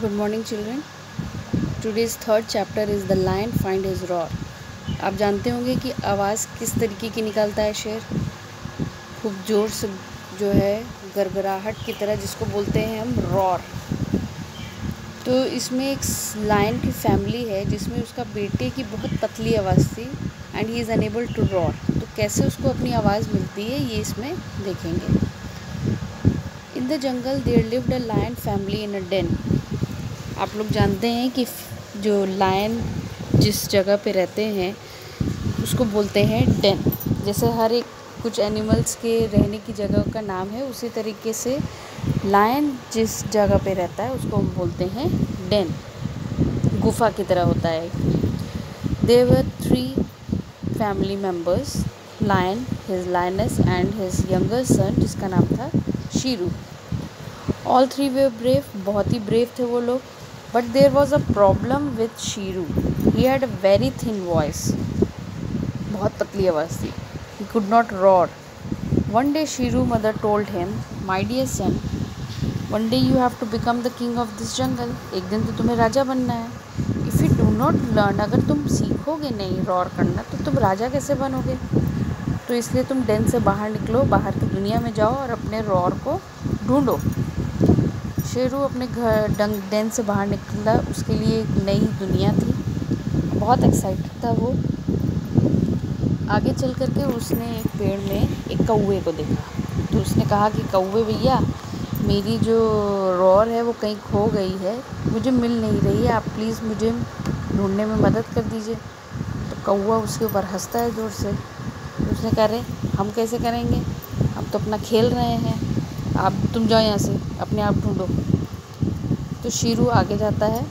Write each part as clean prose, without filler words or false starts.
Good morning children. Today's third chapter is The Lion Find His Roar. आप जानते होंगे कि आवाज़ किस तरीके की निकालता है शेर, खूब ज़ोर से जो है गड़गड़ाहट की तरह, जिसको बोलते हैं हम रॉर। तो इसमें एक लायन की फैमिली है जिसमें उसका बेटे की बहुत पतली आवाज़ थी and he is unable to roar. तो कैसे उसको अपनी आवाज़ मिलती है ये इसमें देखेंगे। In the jungle there lived a lion family in a den. आप लोग जानते हैं कि जो लायन जिस जगह पे रहते हैं उसको बोलते हैं डेन। जैसे हर एक कुछ एनिमल्स के रहने की जगह का नाम है, उसी तरीके से लायन जिस जगह पे रहता है उसको हम बोलते हैं डेन। गुफा की तरह होता है। There were 3 family members, lion, his lioness and his younger son जिसका नाम था शीरू। ऑल 3 वे ब्रेव, बहुत ही ब्रेव थे वो लोग। But there was a problem with Sheru. He had a very thin voice, बहुत पतली आवाज़ थी। He could not roar. One day Sheru mother told him, my dear son, one day you have to become the king of this jungle. एक दिन तो तुम्हें राजा बनना है। If you do not learn, अगर तुम सीखोगे नहीं रॉर करना तो तुम राजा कैसे बनोगे। तो इसलिए तुम डेन से बाहर निकलो, बाहर की दुनिया में जाओ और अपने रॉर को ढूंढो। शेरू अपने डेन से बाहर निकला, उसके लिए एक नई दुनिया थी, बहुत एक्साइटेड था वो। आगे चल करके उसने एक पेड़ में एक कौवे को देखा। तो उसने कहा कि कौवे भैया, मेरी जो रॉर है वो कहीं खो गई है, मुझे मिल नहीं रही है, आप प्लीज़ मुझे ढूंढने में मदद कर दीजिए। तो कौवा उसके ऊपर हंसता है ज़ोर से। तो उसने कहा, अरे हम कैसे करेंगे, हम तो अपना खेल रहे हैं, आप तुम जाओ यहाँ से, अपने आप ढूंढो। तो शीरू आगे जाता है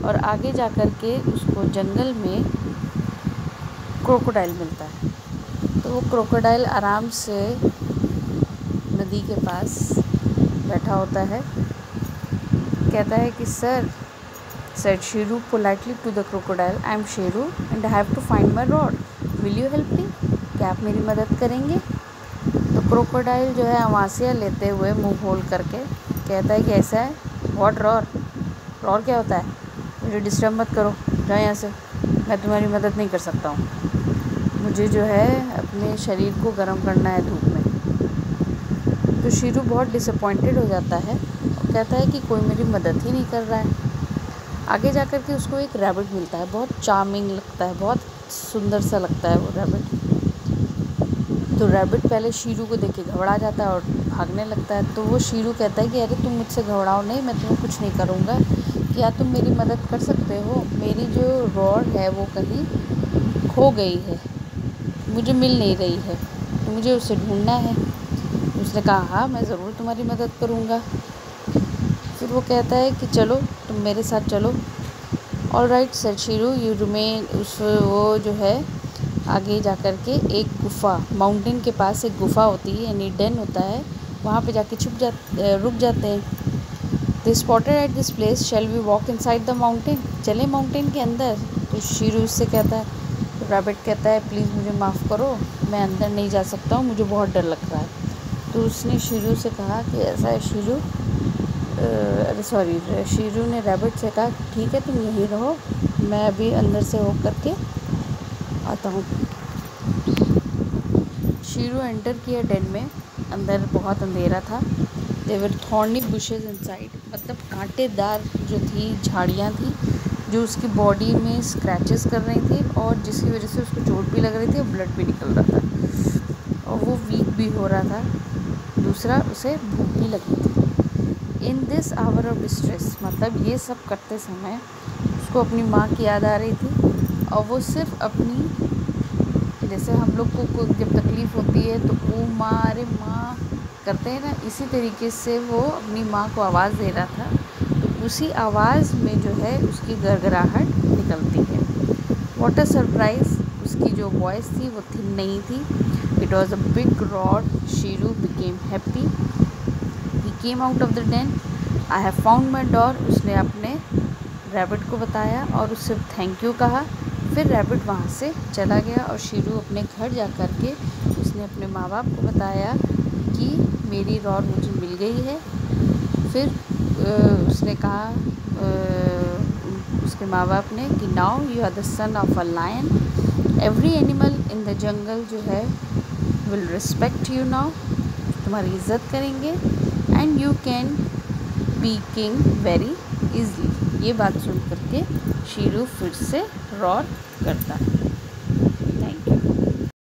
और आगे जा कर के उसको जंगल में क्रोकोडाइल मिलता है। तो वो क्रोकोडाइल आराम से नदी के पास बैठा होता है। कहता है कि sir, said Shiru politely to the crocodile, I am Shiru and I have to find my rod. Will you help me? क्या आप मेरी मदद करेंगे? तो क्रोकोडाइल जो है आवाज़िया लेते हुए मुंह खोल करके कहता है कि ऐसा है, व्हाट रॉर, रॉर क्या होता है, मुझे डिस्टर्ब मत करो, जाओ यहाँ से, मैं तुम्हारी मदद नहीं कर सकता हूँ, मुझे जो है अपने शरीर को गर्म करना है धूप में। तो शीरू बहुत डिसअपॉइंटेड हो जाता है और कहता है कि कोई मेरी मदद ही नहीं कर रहा है। आगे जा कर के उसको एक रैबिट मिलता है, बहुत चार्मिंग लगता है, बहुत सुंदर सा लगता है वो रैबिट। तो रैबिट पहले शीरू को देख के घबरा जाता है और भागने लगता है। तो वो शीरू कहता है कि अरे तुम मुझसे घबराओ नहीं, मैं तुम्हें कुछ नहीं करूँगा, क्या तुम मेरी मदद कर सकते हो, मेरी जो रॉड है वो कहीं खो गई है, मुझे मिल नहीं रही है, तो मुझे उसे ढूंढना है। उसने कहा, हाँ मैं ज़रूर तुम्हारी मदद करूँगा। फिर वो कहता है कि चलो तुम मेरे साथ चलो। All right said Shiru, you remain. वो जो है आगे जा कर के एक गुफ़ा, माउंटेन के पास एक गुफ़ा होती है, यानी डेन होता है, वहाँ पे जाके रुक जाते हैं। They spotted at this place, shall we walk inside the mountain, चले माउंटेन के अंदर। तो शीरू उससे कहता है, तो रैबिट कहता है, प्लीज़ मुझे माफ़ करो, मैं अंदर नहीं जा सकता हूँ, मुझे बहुत डर लग रहा है। तो उसने शीरू से कहा कि ऐसा है शीरू, शीरू ने रैबिट से कहा, ठीक है तुम यहीं रहो, मैं अभी अंदर से होकर करके आता हूँ। शीरू एंटर किया डेन में। अंदर बहुत अंधेरा था। देवर थॉर्नी बुशेज इनसाइड, मतलब कांटेदार जो थी झाड़ियाँ थी जो उसकी बॉडी में स्क्रैचेस कर रही थी और जिसकी वजह से उसको चोट भी लग रही थी और ब्लड भी निकल रहा था और वो वीक भी हो रहा था। दूसरा, उसे भूख भी लगी थी। In this hour of distress, मतलब ये सब करते समय उसको अपनी माँ की याद आ रही थी और वो सिर्फ अपनी, जैसे हम लोग को जब तकलीफ़ होती है तो ओ माँ, अरे माँ करते हैं ना, इसी तरीके से वो अपनी माँ को आवाज़ दे रहा था। तो उसी आवाज़ में जो है उसकी गड़गड़ाहट निकलती है। व्हाट अ सरप्राइज़, उसकी जो वॉइस थी वो थिन नहीं थी। It was a big rod. Sheru became happy. He came out of the den. I have found my door, उसने अपने रैबिट को बताया और उससे थैंक यू कहा। फिर रैबिट वहाँ से चला गया और शीरू अपने घर जा कर के उसने अपने माँ बाप को बताया कि मेरी रॉड मुझे मिल गई है। फिर उसने कहा उसके माँ बाप ने कि now you are the son of a lion, every animal in the jungle जो है विल रिस्पेक्ट यू नाउ, तुम्हारी इज़्ज़त करेंगे, and you can be king very easily. ये बात सुन करके शेरू फिर से रॉर करता है।